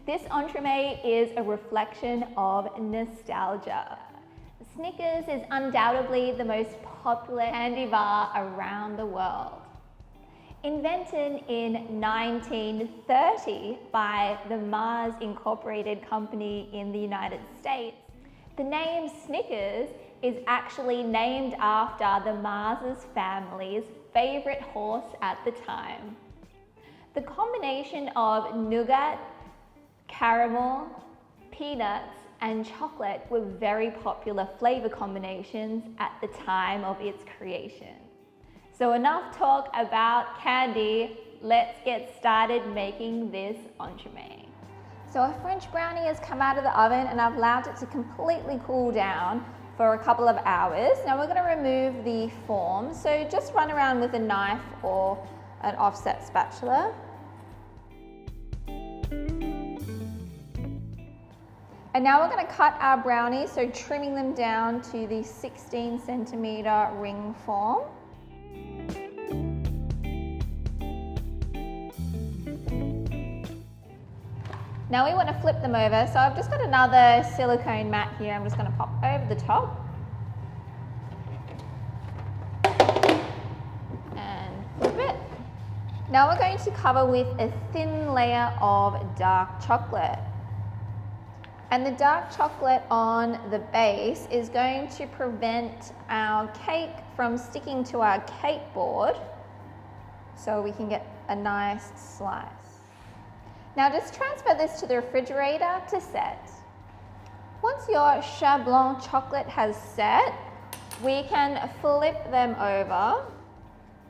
This entremet is a reflection of nostalgia. Snickers is undoubtedly the most popular candy bar around the world. Invented in 1930 by the Mars Incorporated company in the United States, the name Snickers is actually named after the Mars family's favorite horse at the time. The combination of nougat, caramel, peanuts, and chocolate were very popular flavor combinations at the time of its creation. So enough talk about candy, let's get started making this entremet. So a French brownie has come out of the oven and I've allowed it to completely cool down for a couple of hours. Now we're going to remove the form, so just run around with a knife or an offset spatula. And now we're going to cut our brownies, so trimming them down to the 16 centimeter ring form. Now we want to flip them over, so I've just got another silicone mat here. I'm just going to pop over the top. And flip it. Now we're going to cover with a thin layer of dark chocolate. And the dark chocolate on the base is going to prevent our cake from sticking to our cake board, so we can get a nice slice. Now just transfer this to the refrigerator to set. Once your Chablis chocolate has set, we can flip them over.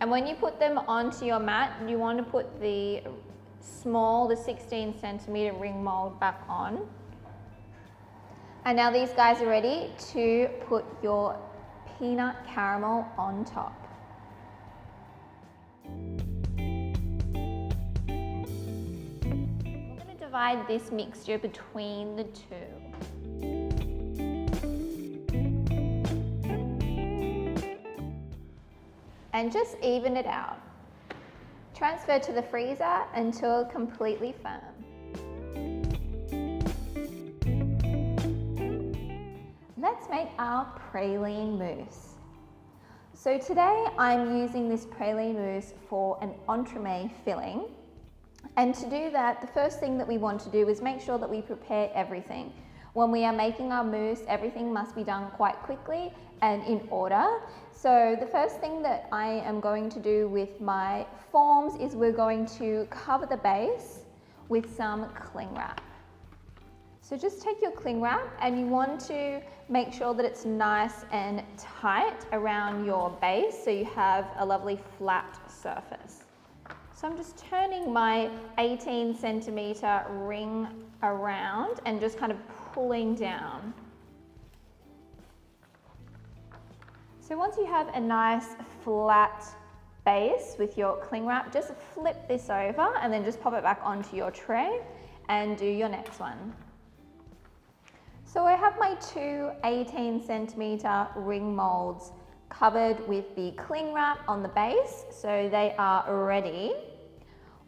And when you put them onto your mat, you want to put the 16 centimeter ring mold back on. And now these guys are ready to put your peanut caramel on top. We're going to divide this mixture between the two. And just even it out. Transfer to the freezer until completely firm. Let's make our praline mousse. So today I'm using this praline mousse for an entremet filling. And to do that, the first thing that we want to do is make sure that we prepare everything. When we are making our mousse, everything must be done quite quickly and in order. So the first thing that I am going to do with my forms is we're going to cover the base with some cling wrap. So just take your cling wrap and you want to make sure that it's nice and tight around your base so you have a lovely flat surface. So I'm just turning my 18 centimeter ring around and just kind of pulling down. So once you have a nice flat base with your cling wrap, just flip this over and then just pop it back onto your tray and do your next one. So I have my two 18 centimeter ring molds covered with the cling wrap on the base, so they are ready.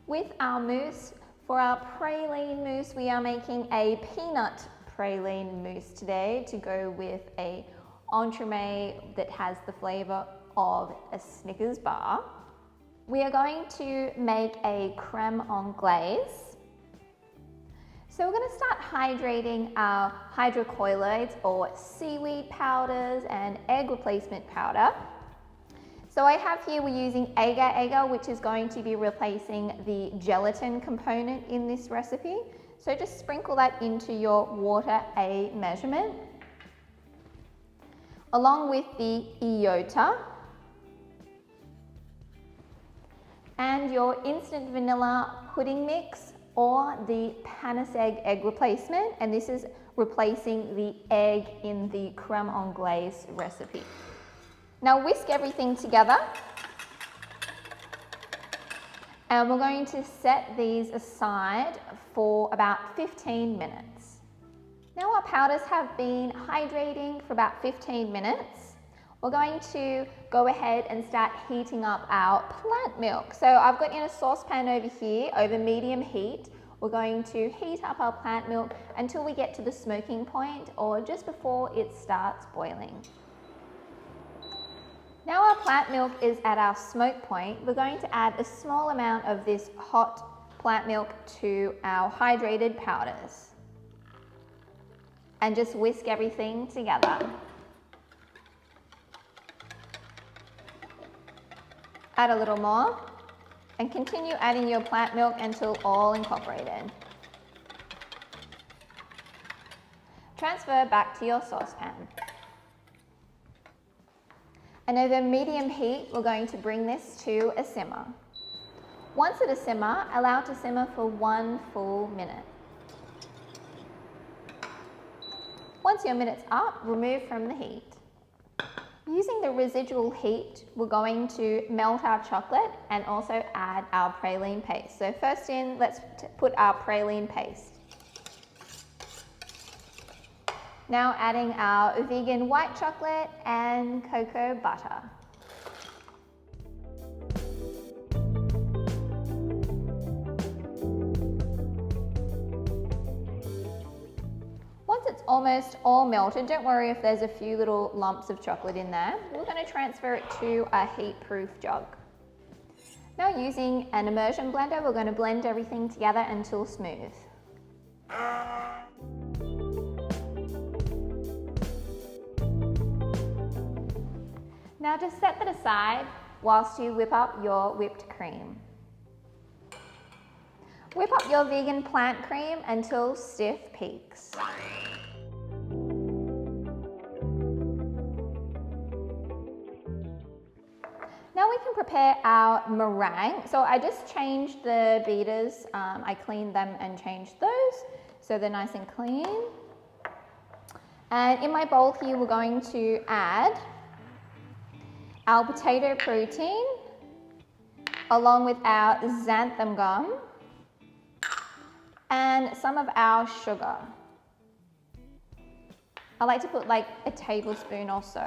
With our mousse, for our praline mousse, we are making a peanut praline mousse today to go with a entremet that has the flavor of a Snickers bar. We are going to make a creme anglaise. So we're going to start hydrating our hydrocolloids or seaweed powders and egg replacement powder. So I have here, we're using agar-agar, which is going to be replacing the gelatin component in this recipe. So just sprinkle that into your water A measurement, along with the iota and your instant vanilla pudding mix or the panis egg replacement, and this is replacing the egg in the creme anglaise recipe. Now whisk everything together and we're going to set these aside for about 15 minutes. Now our powders have been hydrating for about 15 minutes. We're going to go ahead and start heating up our plant milk. So I've got in a saucepan over here over medium heat We're going to heat up our plant milk until we get to the smoking point or just before it starts boiling. Now our plant milk is at our smoke point, we're going to add a small amount of this hot plant milk to our hydrated powders. And just whisk everything together. Add a little more and continue adding your plant milk until all incorporated. Transfer back to your saucepan. And over medium heat, we're going to bring this to a simmer. Once at a simmer, allow it to simmer for 1 full minute. Once your minute's up, remove from the heat. Using the residual heat, we're going to melt our chocolate and also add our praline paste. So first in, let's put our praline paste. Now adding our vegan white chocolate and cocoa butter. Once it's almost all melted, don't worry if there's a few little lumps of chocolate in there. We're going to transfer it to a heat-proof jug. Now using an immersion blender, we're going to blend everything together until smooth. Now just set that aside whilst you whip up your whipped cream. Whip up your vegan plant cream until stiff peaks. Now we can prepare our meringue. So I just changed the beaters. I cleaned them and changed those so they're nice and clean. And in my bowl here, we're going to add our potato protein along with our xanthan gum and some of our sugar. I like to put like a tablespoon or so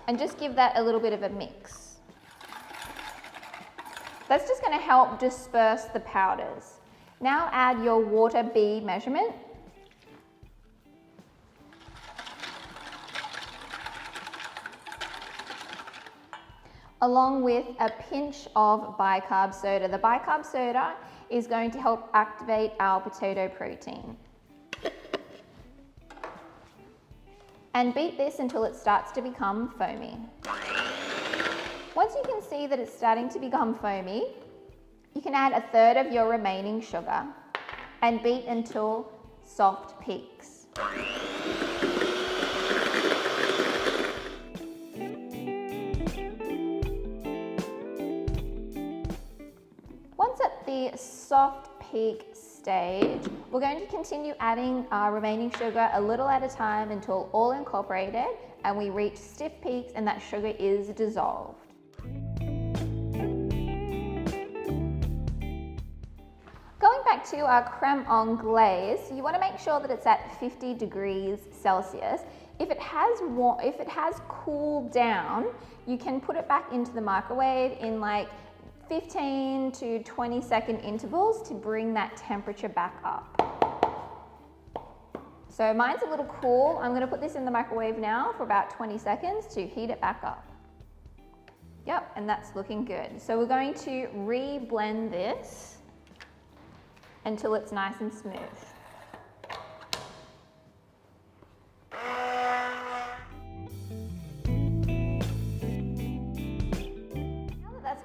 and just give that a little bit of a mix. That's just going to help disperse the powders. Now add your water bead measurement. Along with a pinch of bicarb soda. The bicarb soda is going to help activate our potato protein. And beat this until it starts to become foamy. Once you can see that it's starting to become foamy, you can add 1/3 of your remaining sugar and beat until soft peaks. Once at the soft peak stage, we're going to continue adding our remaining sugar a little at a time until all incorporated and we reach stiff peaks and that sugar is dissolved. Going back to our creme anglaise, you want to make sure that it's at 50 degrees Celsius. If it has cooled down, you can put it back into the microwave in like 15 to 20 second intervals to bring that temperature back up. So mine's a little cool. I'm going to put this in the microwave now for about 20 seconds to heat it back up. Yep, and that's looking good. So we're going to re-blend this until it's nice and smooth.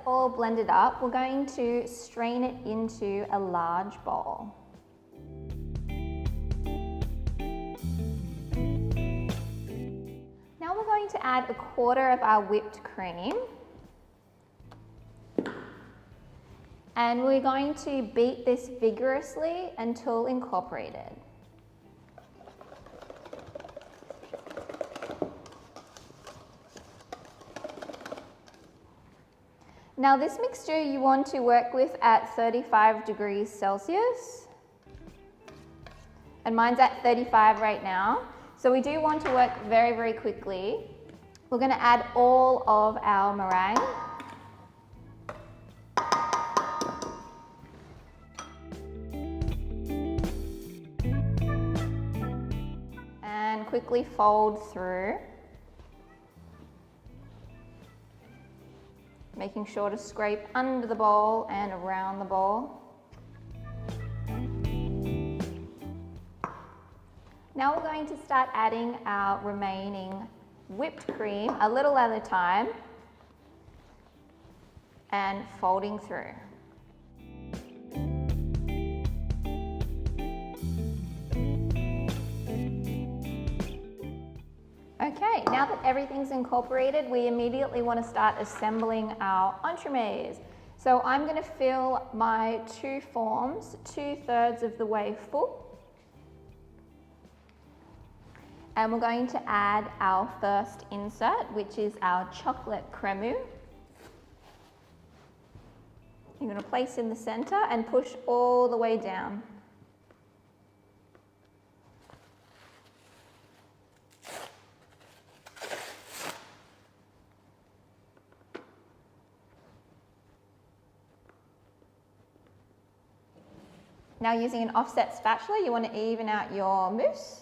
All blended up, we're going to strain it into a large bowl. Now we're going to add 1/4 of our whipped cream. And we're going to beat this vigorously until incorporated. Now this mixture you want to work with at 35 degrees Celsius. And mine's at 35 right now. So we do want to work very, very quickly. We're going to add all of our meringue. quickly fold through, making sure to scrape under the bowl and around the bowl. Now we're going to start adding our remaining whipped cream a little at a time and folding through. Okay, now that everything's incorporated, we immediately want to start assembling our entremets. So I'm going to fill my 2 forms 2/3 of the way full. And we're going to add our first insert, which is our chocolate crème. You're going to place in the center and push all the way down. Now using an offset spatula, you want to even out your mousse.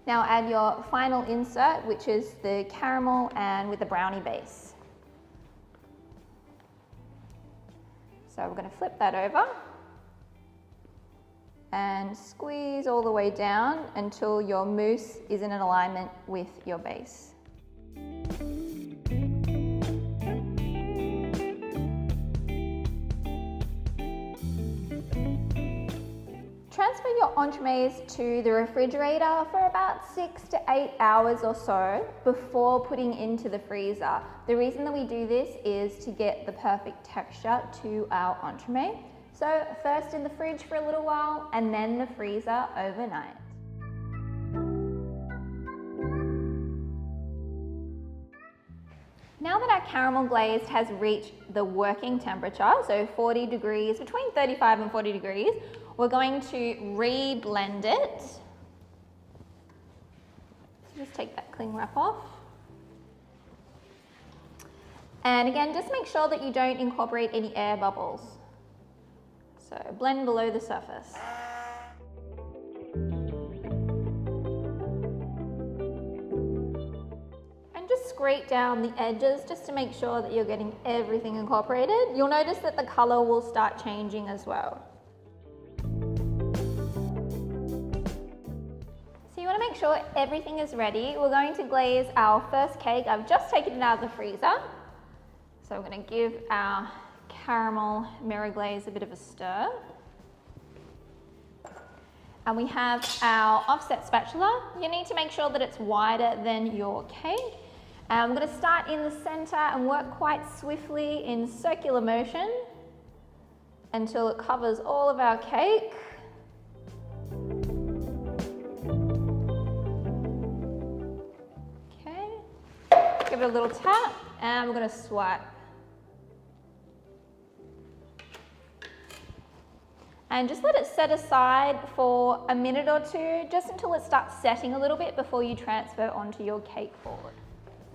Now add your final insert, which is the caramel and with the brownie base. So we're going to flip that over and squeeze all the way down until your mousse is in alignment with your base. Transfer your entremets to the refrigerator for about 6 to 8 hours or so before putting into the freezer. The reason that we do this is to get the perfect texture to our entremet. So first in the fridge for a little while and then the freezer overnight. Now that our caramel glaze has reached the working temperature, so 40 degrees, between 35 and 40 degrees, we're going to re-blend it. So just take that cling wrap off. And again, just make sure that you don't incorporate any air bubbles. So blend below the surface. And just scrape down the edges just to make sure that you're getting everything incorporated. You'll notice that the color will start changing as well. Make sure everything is ready. We're going to glaze our first cake. I've just taken it out of the freezer. So we're going to give our caramel mirror glaze a bit of a stir. And we have our offset spatula. You need to make sure that it's wider than your cake. I'm going to start in the center and work quite swiftly in circular motion until it covers all of our cake. Give it a little tap and we're going to swipe. And just let it set aside for a minute or two, just until it starts setting a little bit before you transfer onto your cake board.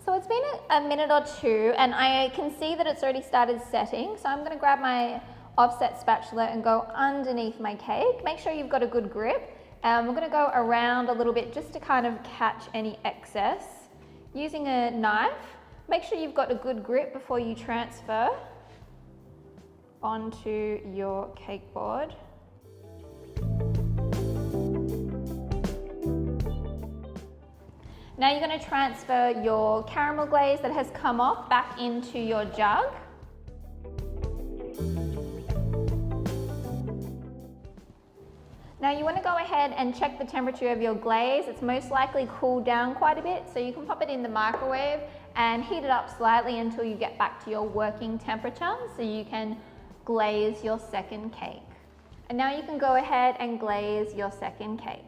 So it's been a minute or two and I can see that it's already started setting. So I'm going to grab my offset spatula and go underneath my cake. Make sure you've got a good grip. We're going to go around a little bit just to kind of catch any excess. Using a knife, make sure you've got a good grip before you transfer onto your cake board. Now you're going to transfer your caramel glaze that has come off back into your jug. Now you want to go ahead and check the temperature of your glaze. It's most likely cooled down quite a bit, so you can pop it in the microwave and heat it up slightly until you get back to your working temperature so you can glaze your second cake. And now you can go ahead and glaze your second cake.